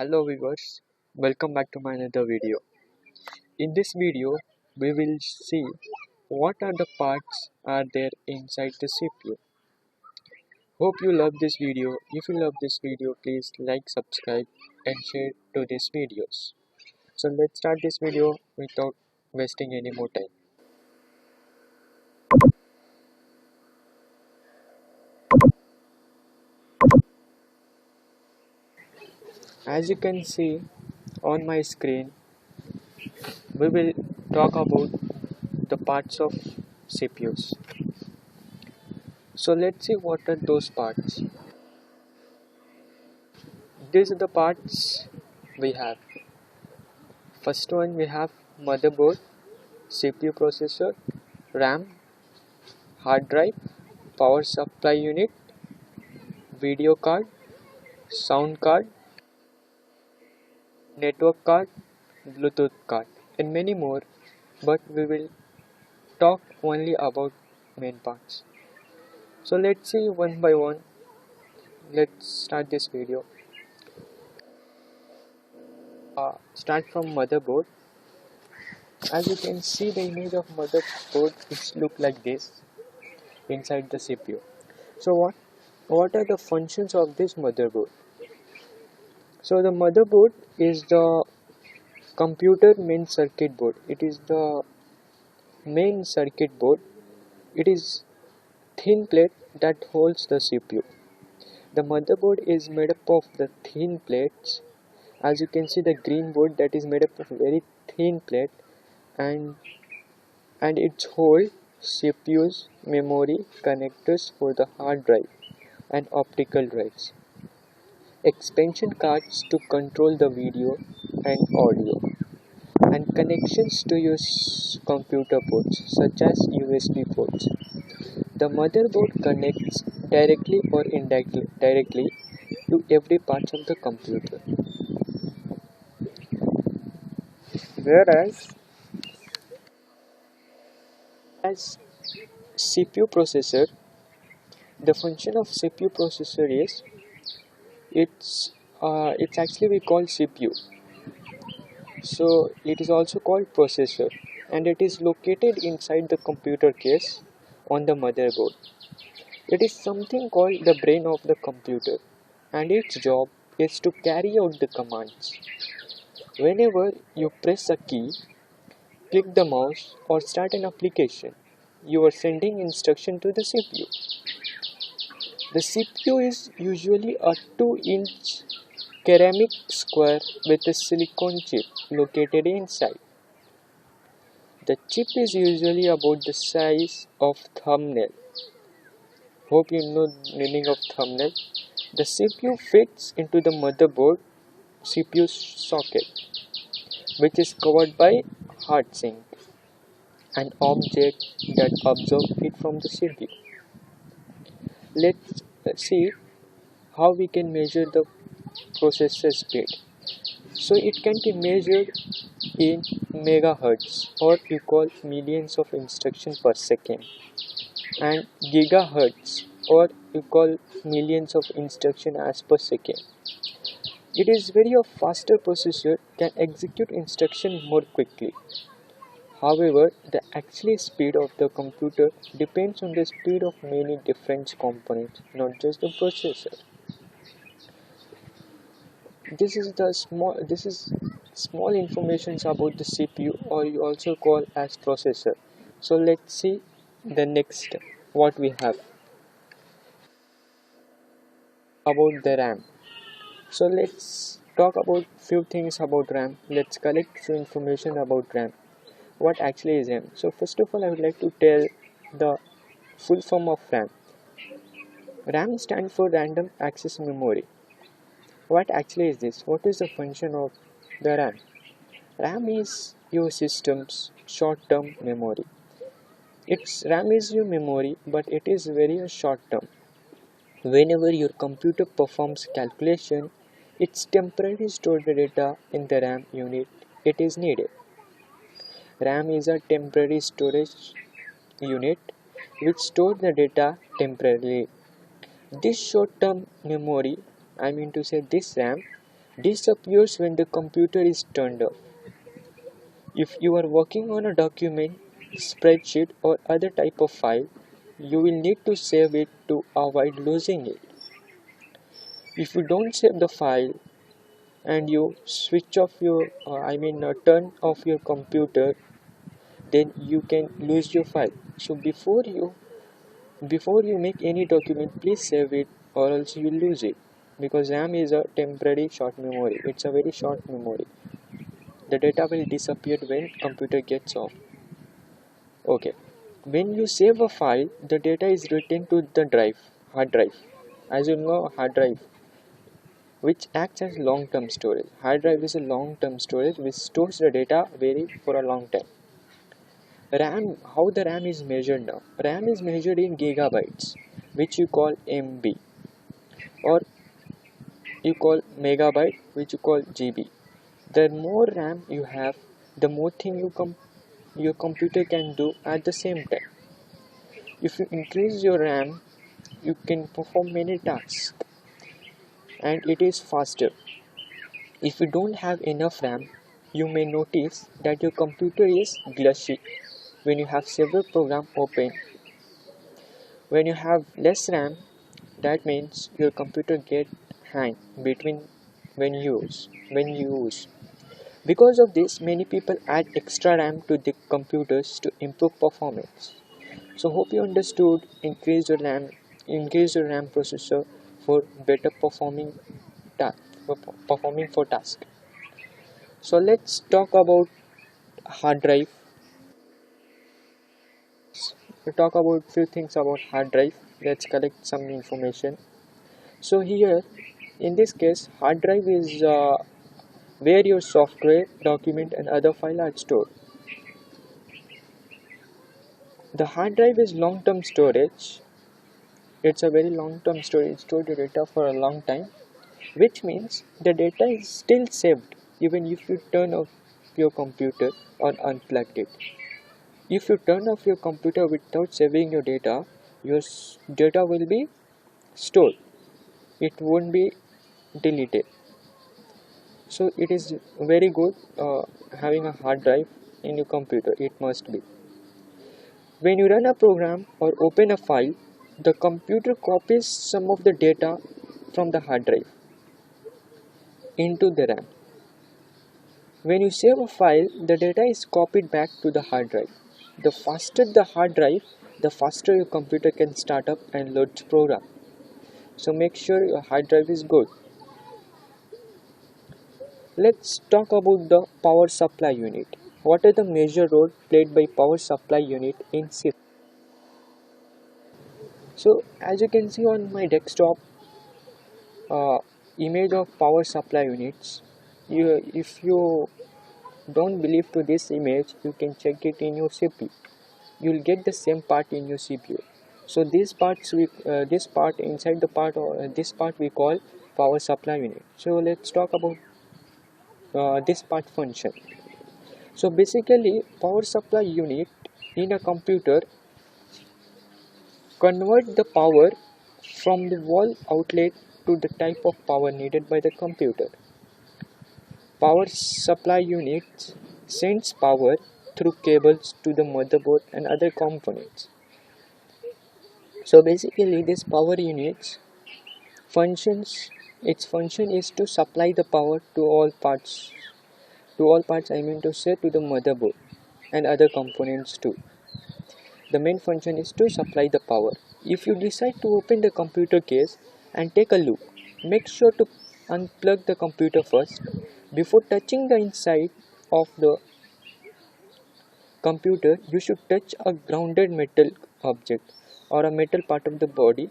Hello viewers, welcome back to my another video. In this video, we will see what are the parts are there inside the CPU. Hope you love this video. If you love this video, please like, subscribe and share to these videos. So let's start this video without wasting any more time. As you can see on my screen, we will talk about the parts of CPUs. So let's see what are those parts. These are the parts we have. First one we have motherboard, CPU processor, RAM, hard drive, power supply unit, video card, sound card, network card, Bluetooth card and many more, but we will talk only about main parts. So let's see one by one. Let's start this video. Start from motherboard. As you can see the image of motherboard, it look like this inside the CPU. So what are the functions of this motherboard? So the motherboard is the computer main circuit board. It is the main circuit board. It is thin plate that holds the CPU. The motherboard is made up of the thin plates. As you can see the green board that is made up of very thin plate and its whole CPU's memory connectors for the hard drive and optical drives. Expansion cards to control the video and audio, and connections to your computer ports such as USB ports. The motherboard connects directly or indirectly to every part of the computer. Whereas as CPU processor, the function of CPU processor is it's actually we call CPU. So it is also called processor and it is located inside the computer case on the motherboard. It is something called the brain of the computer and its job is to carry out the commands. Whenever you press a key, click the mouse or start an application, you are sending instruction to the CPU. The CPU is usually a 2-inch ceramic square with a silicon chip located inside. The chip is usually about the size of thumbnail. Hope you know the meaning of thumbnail. The CPU fits into the motherboard CPU socket, which is covered by heatsink, an object that absorbs heat from the CPU. Let's see how we can measure the processor speed. So it can be measured in megahertz, or you call millions of instructions per second, and gigahertz, or you call millions of instructions as per second. It is very a faster processor, can execute instruction more quickly. However, the actual speed of the computer depends on the speed of many different components, not just the processor. This is small information about the CPU, or you also call as processor. So let's see the next what we have about the RAM. So let's talk about few things about RAM. Let's collect few information about RAM. What actually is RAM? So first of all, I would like to tell the full form of RAM. RAM stands for random access memory. What actually is this? What is the function of the RAM? RAM is your system's short-term memory. RAM is your memory, but it is very short-term. Whenever your computer performs calculation, it's temporarily stored the data in the RAM unit it is needed. RAM is a temporary storage unit which stores the data temporarily. This short-term memory, this RAM, disappears when the computer is turned off. If you are working on a document, spreadsheet or other type of file, you will need to save it to avoid losing it. If you don't save the file and you switch off your turn off your computer, then you can lose your file. So before you make any document, please save it or else you lose it, because RAM is a temporary short memory. It's a very short memory. The data will disappear when computer gets off. Okay, when you save a file, the data is written to the hard drive. As you know, hard drive, which acts as long-term storage. Hard drive is a long-term storage which stores the data for a long time. RAM, how the RAM is measured now? RAM is measured in gigabytes, which you call MB, or you call megabyte, which you call GB. The more RAM you have, the more thing your computer can do at the same time. If you increase your RAM, you can perform many tasks and it is faster. If you don't have enough RAM, you may notice that your computer is glitchy when you have several programs open. When you have less RAM, that means your computer get hang between when you use. Because of this, many people add extra RAM to the computers to improve performance. So hope you understood. Increase your RAM processor for better performing for task. So let's talk about hard drive. We talk about few things about hard drive. Let's collect some information. So here, in this case, hard drive is where your software, document, and other files are stored. The hard drive is long-term storage. It's a very long-term storage. Store the data for a long time, which means the data is still saved even if you turn off your computer or unplug it. If you turn off your computer without saving your data, your data will be stored. It won't be deleted. So it is very good having a hard drive in your computer. It must be. When you run a program or open a file, the computer copies some of the data from the hard drive into the RAM. When you save a file, the data is copied back to the hard drive. The faster the hard drive, the faster your computer can start up and load the program. So make sure your hard drive is good. Let's talk about the power supply unit. What are the major role played by power supply unit in system? So as you can see on my desktop image of power supply units, if you don't believe to this image, you can check it in your CPU. You'll get the same part in your CPU. So this part inside the part or this part we call power supply unit. So let's talk about this part function. So basically, power supply unit in a computer convert the power from the wall outlet to the type of power needed by the computer. Power supply unit sends power through cables to the motherboard and other components. So basically this power unit its function is to supply the power to all parts. I mean to say to the motherboard and other components too. The main function is to supply the power. If you decide to open the computer case and take a look, make sure to unplug the computer first. Before touching the inside of the computer, you should touch a grounded metal object or a metal part of the body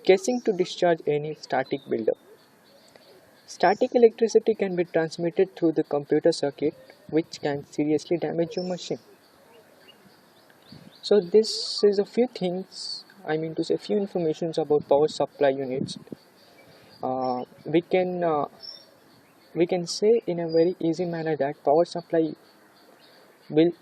casing to discharge any static buildup. Static electricity can be transmitted through the computer circuit, which can seriously damage your machine. So this is a few things, few informations about power supply units. Uh, we can uh, we can say in a very easy manner that power supply will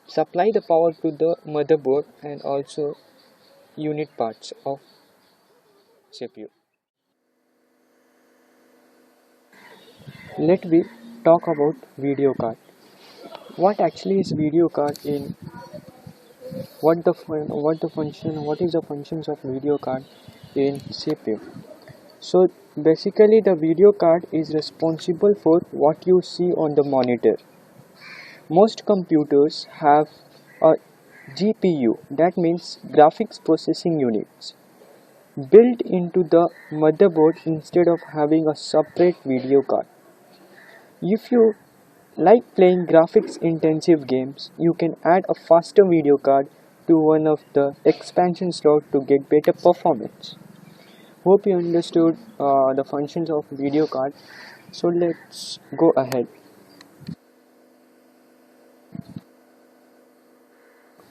supply the power to the motherboard and also unit parts of CPU. let me talk about video card. What actually is video card in what is the functions of video card in CPU? So basically the video card is responsible for what you see on the monitor. Most computers have a GPU, that means graphics processing units, built into the motherboard instead of having a separate video card. If you like playing graphics intensive games, you can add a faster video card to one of the expansion slots to get better performance. Hope you understood the functions of video card. So let's go ahead.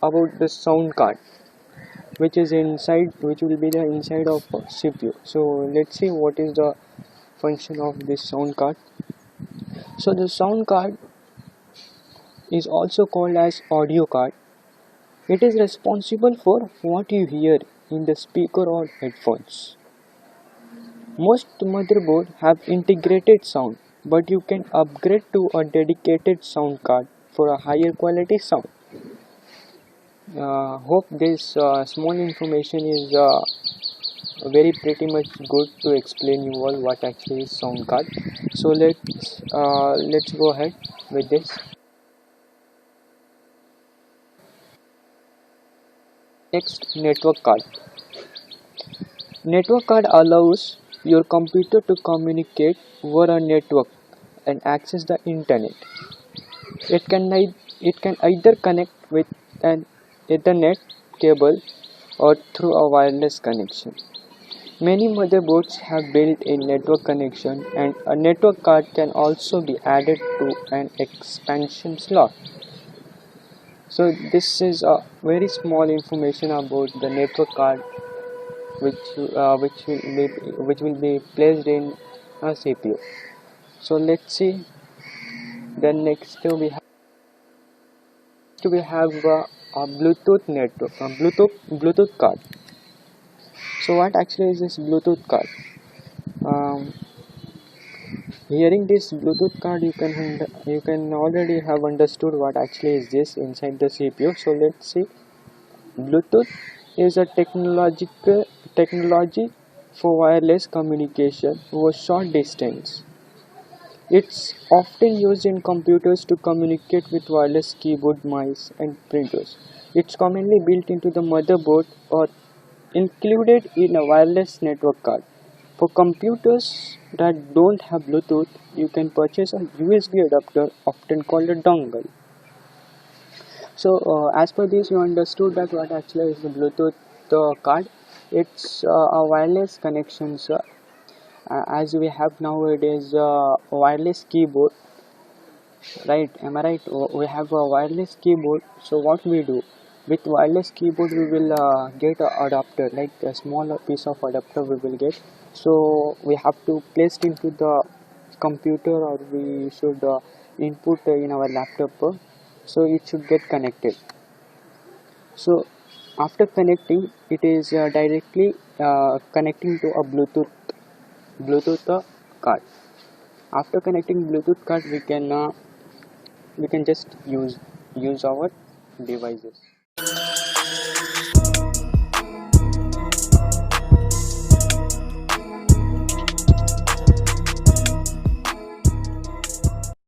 About the sound card, which will be the inside of CPU. So let's see what is the function of this sound card. So the sound card is also called as audio card. It is responsible for what you hear in the speaker or headphones. Most motherboards have integrated sound, but you can upgrade to a dedicated sound card for a higher quality sound. Hope this small information is very pretty much good to explain you all what actually is sound card. So let's go ahead with this. Next, network card. Network card allows your computer to communicate over a network and access the internet. It can either connect with an Ethernet cable or through a wireless connection. Many motherboards have built-in network connection, and a network card can also be added to an expansion slot. So this is a very small information about the network card, which will be placed in a CPU. So let's see. Then next we have a Bluetooth network, a Bluetooth card. So what actually is this Bluetooth card? Um, Hearing this Bluetooth card, you can already have understood what actually is this inside the CPU. So let's see. Bluetooth is a technology for wireless communication over short distance. It's often used in computers to communicate with wireless keyboard, mice, and printers. It's commonly built into the motherboard or included in a wireless network card. For computers that don't have Bluetooth, you can purchase a USB adapter, often called a dongle. So, as per this, you understood that what actually is the Bluetooth card. It's a wireless connection, sir. As we have nowadays wireless keyboard, right? Am I right? We have a wireless keyboard. So what we do with wireless keyboard, we will get a adapter, like a small piece of adapter we will get. So we have to place it into the computer, or we should input in our laptop. So it should get connected. So after connecting, it is directly connecting to a Bluetooth card. After connecting Bluetooth card, we can just use our devices.